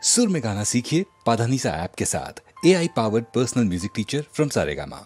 सुर में गाना सीखिए पाधानीसा ऐप के साथ। AI powered personal music teacher from Saregama.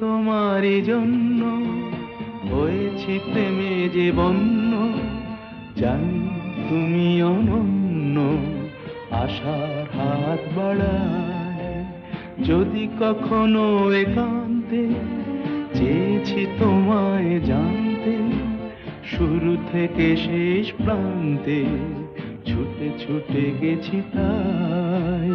তোমারই জন্য হয়েছি প্রেমে যে বন্য, জানি তুমি অনন্য, আশার হাত বাড়ায় যদি কখনো একান্তে, চেয়েছি তোমায় জানতে, শুরু থেকে শেষ প্রান্তে ছুটে ছুটে গেছি তাই।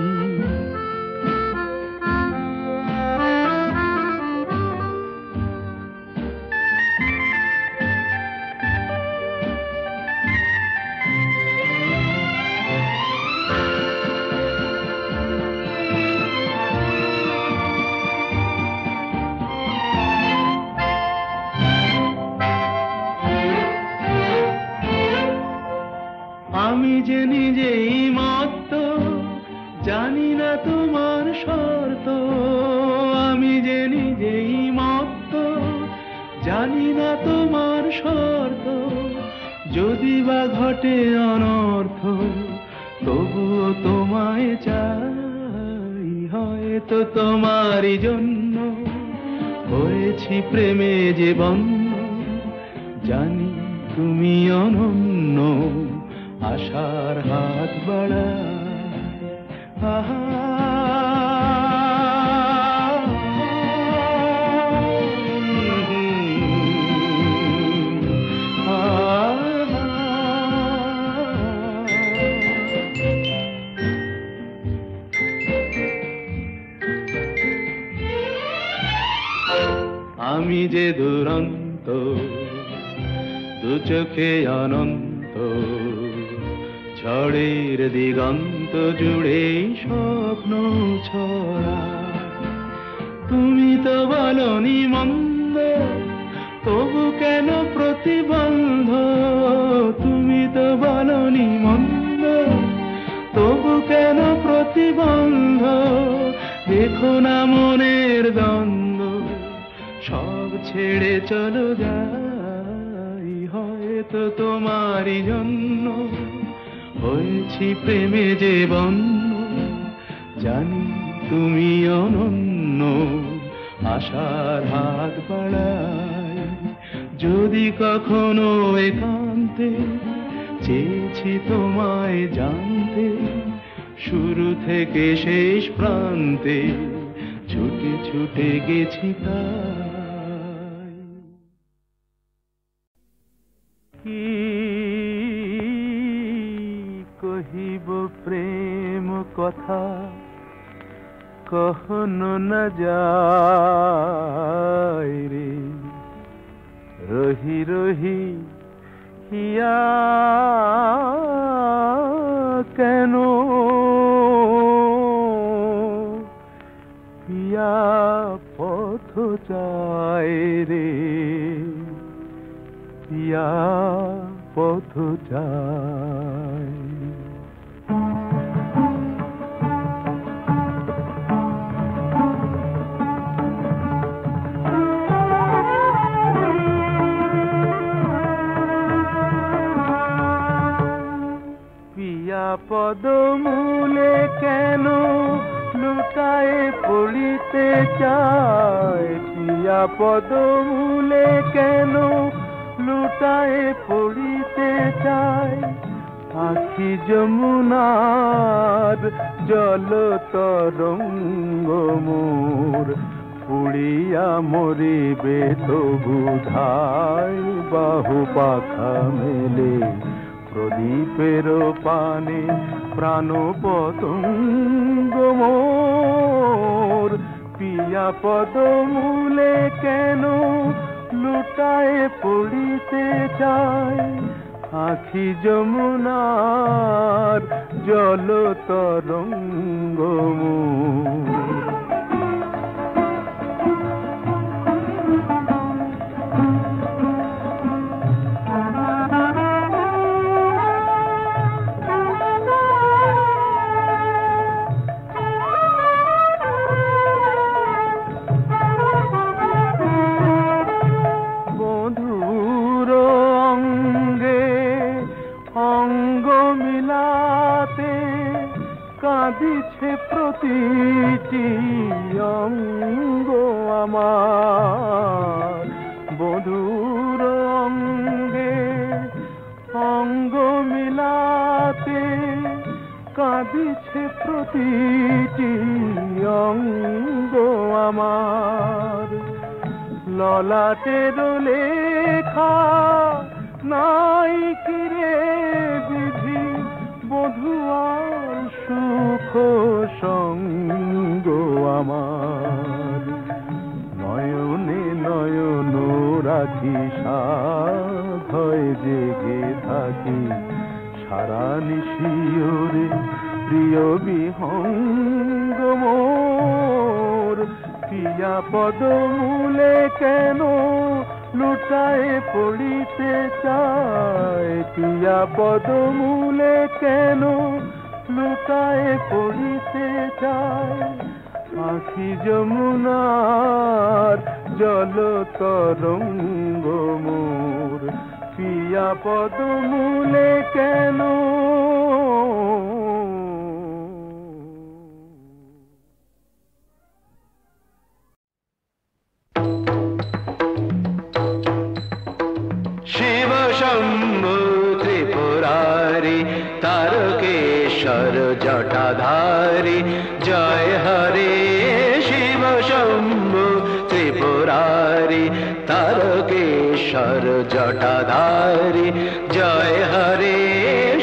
আমি যে নিজেই মত্ত, জানি না তোমার শর্ত। আমি যে নিজেই মত্ত, জানি না তোমার শর্ত। যদি বা ঘটে অনর্থ, তবুও তোমায় চাই। হয়তো তোমারই জন্য হয়েছি প্রেমে যে বন্য, জানি তুমি অনন্য, আশার হাত বাড়ায়। আহা আমি যে দুরন্ত, দু চোখে অনন্ত, ঝড়ের দিগন্ত জুড়ে স্বপ্ন ছড়া। তুমি তো বলনি মন্দ, তবু কেন প্রতিবন্ধ? তুমি তো বলনি মন্দ, তবু কেন প্রতিবন্ধ? দেখো না মনের দ্বন্দ্ব, সব ছেড়ে চলো যাই। হয়তো তোমারই জন্য হয়েছি প্রেমে যে বন্য, জানি তুমি অনন্য, আশার হাত বাড়ায় যদি কখনো একান্তে, চেয়েছি তোমায় জানতে, শুরু থেকে শেষ প্রান্তে ছুটে ছুটে গেছি তাই। কি কহিব প্রেম কথা, কখনো না যায় রে। রহি রহি হিয়া কেন, পিয়া পথ চায় রে, পিয়া পথ চায়। পিয়া পদমূলে কেন লুটায়ে পড়িতে চায়? পিয়া পদমূলে কেন লুটায়ে পড়িতে চায়? আখি যমুনার জল তরঙ্গ মোর, পুড়িয়া মরিবে তবু ধায়। বাহু পাখা মেলে প্রদীপের পানে প্রাণ পতঙ্গ মোর। পিয়া পদমূলে কেন লুটায়ে পড়িতে চায়? আখি যমুনার জল তরঙ্গ মোর। কাঁদিছে প্রতিটি অঙ্গ আমার, বধুর অঙ্গে অঙ্গ মিলাতে কাঁদিছে প্রতিটি অঙ্গ আমার। ললাটের লেখা নাই কিরে বিধি, বধুয়ার সুখ সঙ্গ আমার। নয়নে নয়ন রাখি সাধয় জেগে থাকি, সারা নিশিওরে প্রিয় বিহঙ্গ মোর। পিয়া পদমূলে কেন লুটায়ে পড়িতে চায়, পিয়া পদমূলে কেন লুটায়ে পড়িতে চায়। আখি যমুনার জল তরঙ্গ মোর, পিয়া পদমূলে কেন। শিব শম্ভু ত্রিপুরারি তারকেশ্বর জটাধারী, জয় হরে। শিব শম্ভু ত্রিপুরারি তারকেশ্বর জটাধারী, জয় হরে।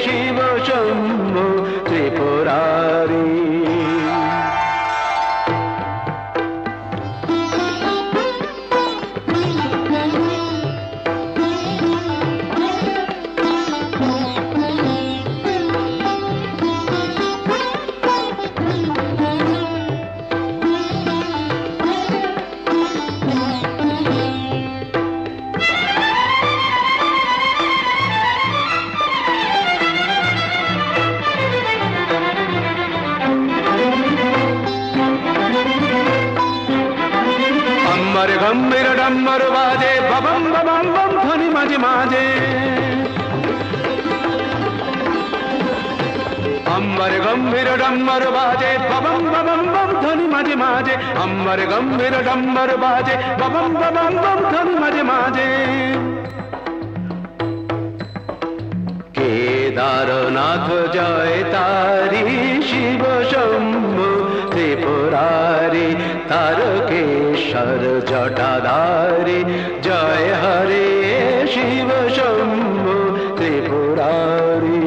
শিব শম্ভু ত্রিপুরারি। গম্ভীর ডম্বর বাজে, ববম ববম বম ধ্বনি মাঝে মাঝে। अम्बर गंभीर डम्बर बाजे, बबम बबम बम ध्वनि माजे माजे। अम्बर गंभीर डम्बर बाजे, बबम बबम बम ध्वनि माजे माजे। केदारनाथ जय तारी, शिव शंभु त्रिपुरारी, तारकेश्वर जटाधारी, जय हरे शिव शंभु त्रिपुरारी।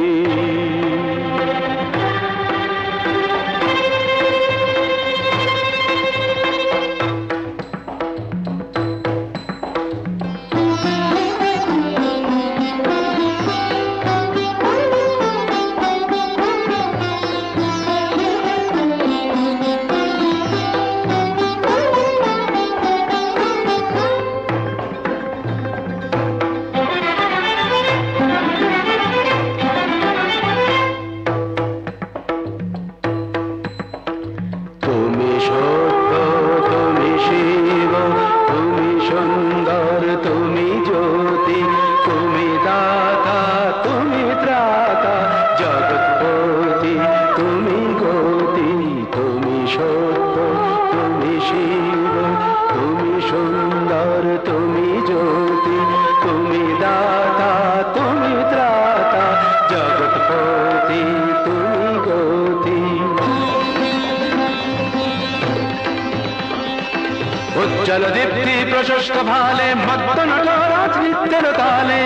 उज्जल दीप्ति प्रशस्त भाले, मत्त नटराज नित्य ताले।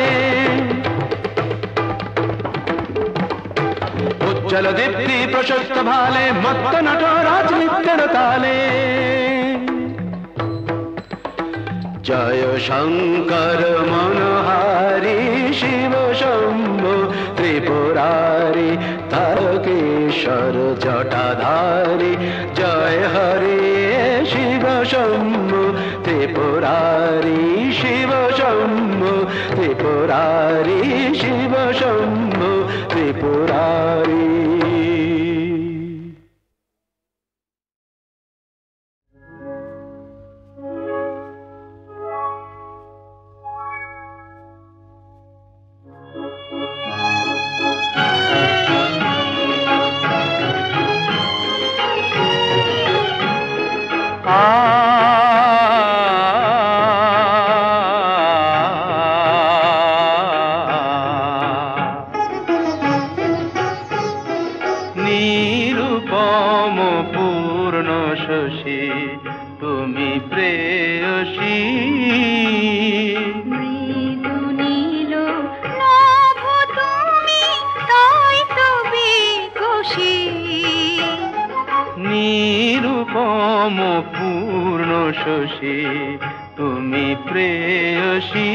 उज्जल दीप्ति प्रशस्त भाले, मत्त नटराज नित्य ताले। जय शंकर मनहारी शिव शंभो त्रिपुरारी तारकेश्वर जटाधारी जय हरे शिव शंभो त्रिपुरारी शिव शंभो त्रिपुरारी शिव शंभो त्रिपुरारी। নিরুপম পূর্ণ শশী তুমি প্রেয়সী মৃদু নীল নভ তুমি তাই তো বিকশী নিরুপম পূর্ণ শশী তুমি প্রেয়সী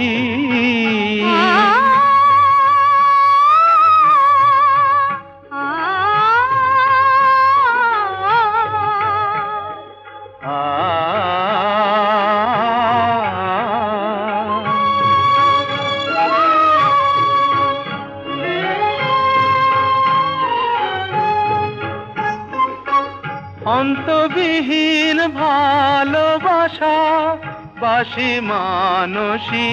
অন্তবিহীন ভালোবাসা বাসি মানসী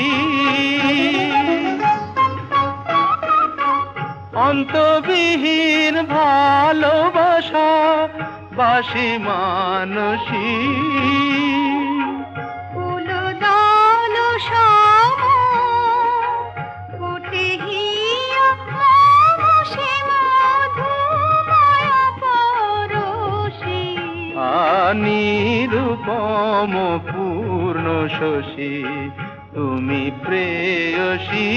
অন্তবিহীন ভালোবাসা বাসি মানসী ফুল দল সম ফুটে হিয়া মমসে মধুময় পরশী নিরুপম পূর্ণ শশী তুমি প্রেয়সী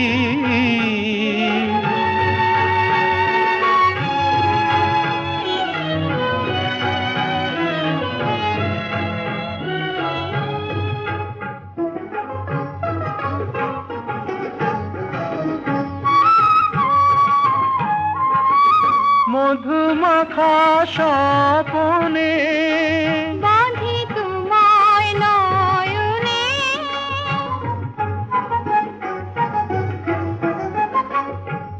মধুমাখা স্বপনে বাঁধি তোমায় নয়নে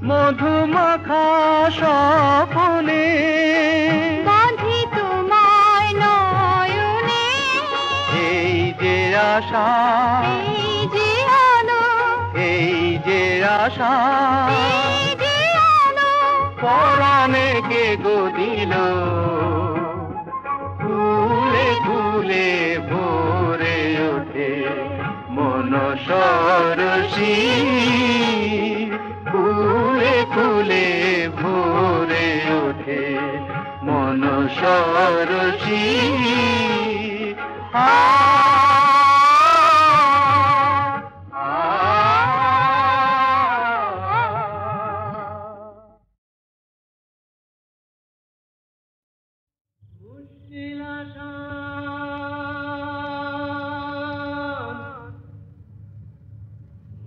মধুমাখা স্বপনে বাঁধি তোমায় নয়নে এই যে আশা এই যে আলো এই যে আশা এই যে আলো পরাণে কে গো দিল ফুলে ফুলে ভরে ওঠে মন সরসী ফুলে ফুলে ভরে ওঠে মন সরসী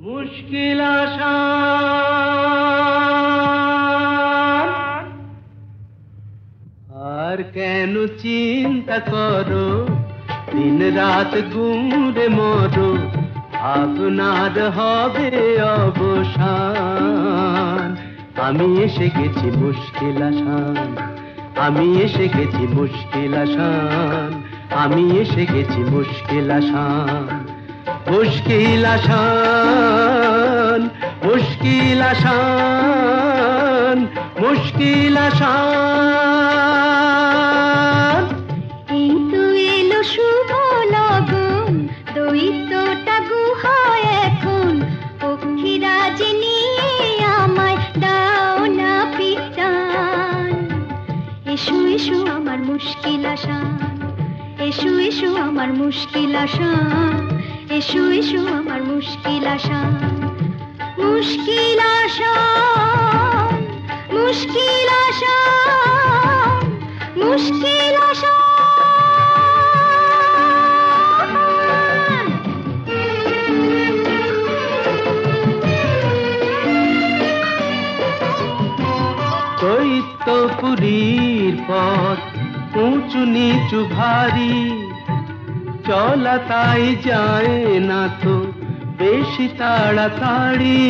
মুশকিল আসান আর কেন চিন্তা করো দিন রাত গুমরে মরো আপনার হবে অবসান আমি এসে গেছি মুশকিল আসান আমি এসে গেছি মুশকিল আসান আমি এসে গেছি মুশকিল আসান মুশকিল আসান মুশকিল আসান মুশকিল আসান এই তো এলো শুভ লগন দৈত্যটা গুহায় এখন পক্ষীরাজ নিয়ে আমায় দাও না পিটান এসো এসো আমার মুশকিল আসান এসো এসো আমার মুশকিল আসান এসো এসো আমার মুশকিল আসান মুশকিল আসান মুশকিল আসান মুশকিল আসান দৈত্যপুরীর পথ উঁচু নিচু ভারী, চলা তাই যায় না তো বেশি তাড়াতাড়ি।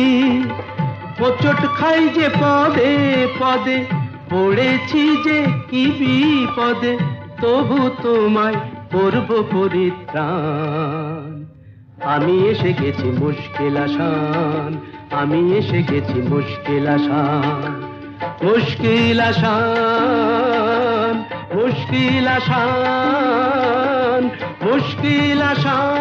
হোঁচট খাই যে পদে পদে, পড়েছি যে কি বিপদে, তবু তোমায় করব পরিত্রাণ। আমি এসে গেছি মুশকিল আসান, আমি এসে গেছি মুশকিল আসান। মুশকিল আসান, মুশকিল আসান, মুশকিল আসান।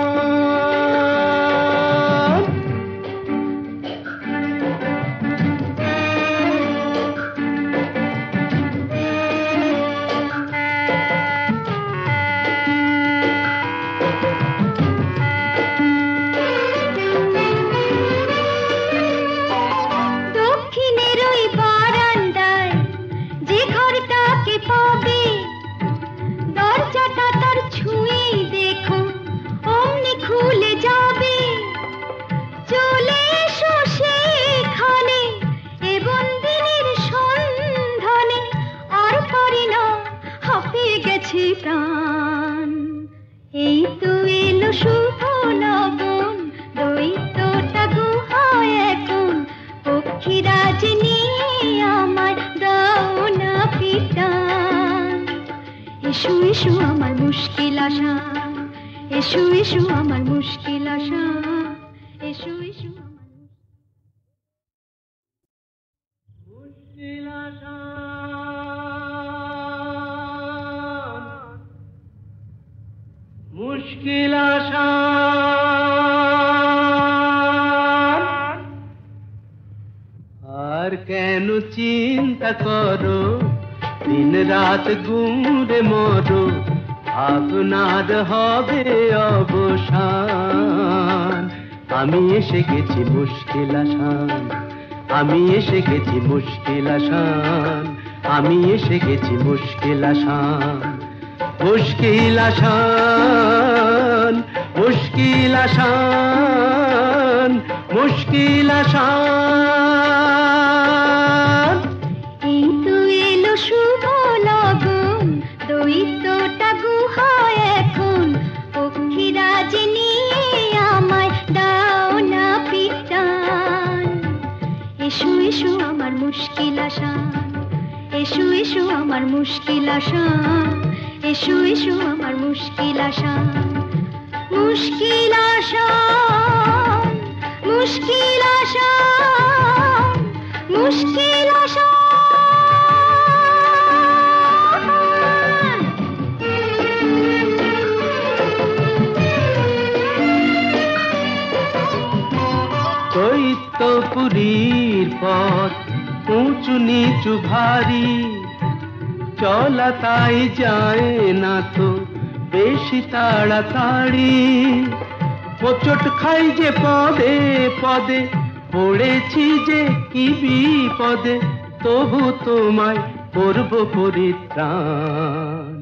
এই তো এলো শুভ লগন, দৈত্যটা গুহায় এখন, পক্ষীরাজ নিয়ে আমার দাও না পিটান। এসো এসো আমার মুশকিল আসান, এসো এসো আমার মুশকিল আসান, এসো এসো আমার মুশকিল আসান, মুশকিল আসান। আর কেন চিন্তা করো, দিন রাত গুমরে মরো, আপনার হবে অবসান। আমি এসে গেছি মুশকিল আসান, আমি এসে গেছি মুশকিল আসান, আমি এসে গেছি মুশকিল আসান। মুশকিল আসান, মুশকিল আসান, মুশকিল আসান। এই তো এলো শুভ লগন, দৈত্যটা গুহায় এখন, পক্ষীরাজ নিয়ে আমায় দাও না পিটান। এসো এসো আমার মুশকিল আসান, এসো এসো আমার মুশকিল আসান, এসো এসো আমার মুশকিল আসান। মুশকিল আসান, মুশকিল আসান, মুশকিল আসান। দৈত্যপুরীর পথ উঁচু নিচু ভারী, চলা তাই যায় না তো বেশি তাড়াতাড়ি। হোঁচট খাই যে পদে পদে, পড়েছি যে কি বিপদে, তবু তোমায় করব পরিত্রাণ।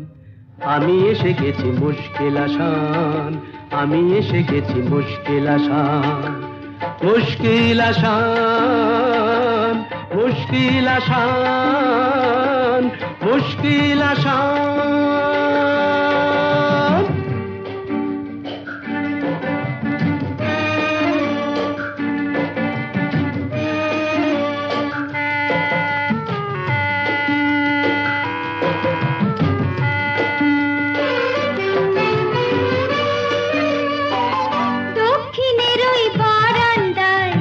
আমি এসে গেছি মুশকিল আসান, আমি এসে গেছি মুশকিল আসান। মুশকিল আসান, মুশকিল আসান, মুশকিল আসান। দক্ষিণের ওই বারান্দায়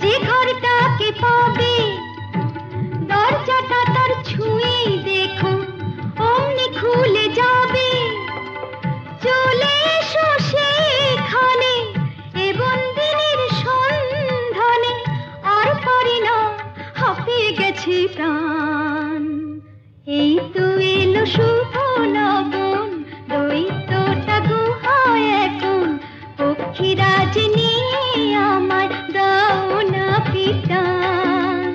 যে ঘরটাকে পাবে, দরজাটা তার ছুঁয়েই দেখো অমনি খুলে যাবে। চলে এসো সেখানে এ বন্দিনীর সন্ধানে, আর পারি না হাঁপিয়ে গেছে প্রাণ। এই তো এলো শুভ লগন, দৈত্যটা গুহায় এখন, পক্ষীরাজ নিয়ে আমায় দাও না পিটান।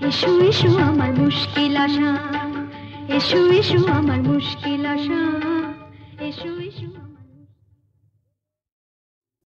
এসো এসো আমার মুশকিল আসান, এসো এসো আমার মুশকিল আসান,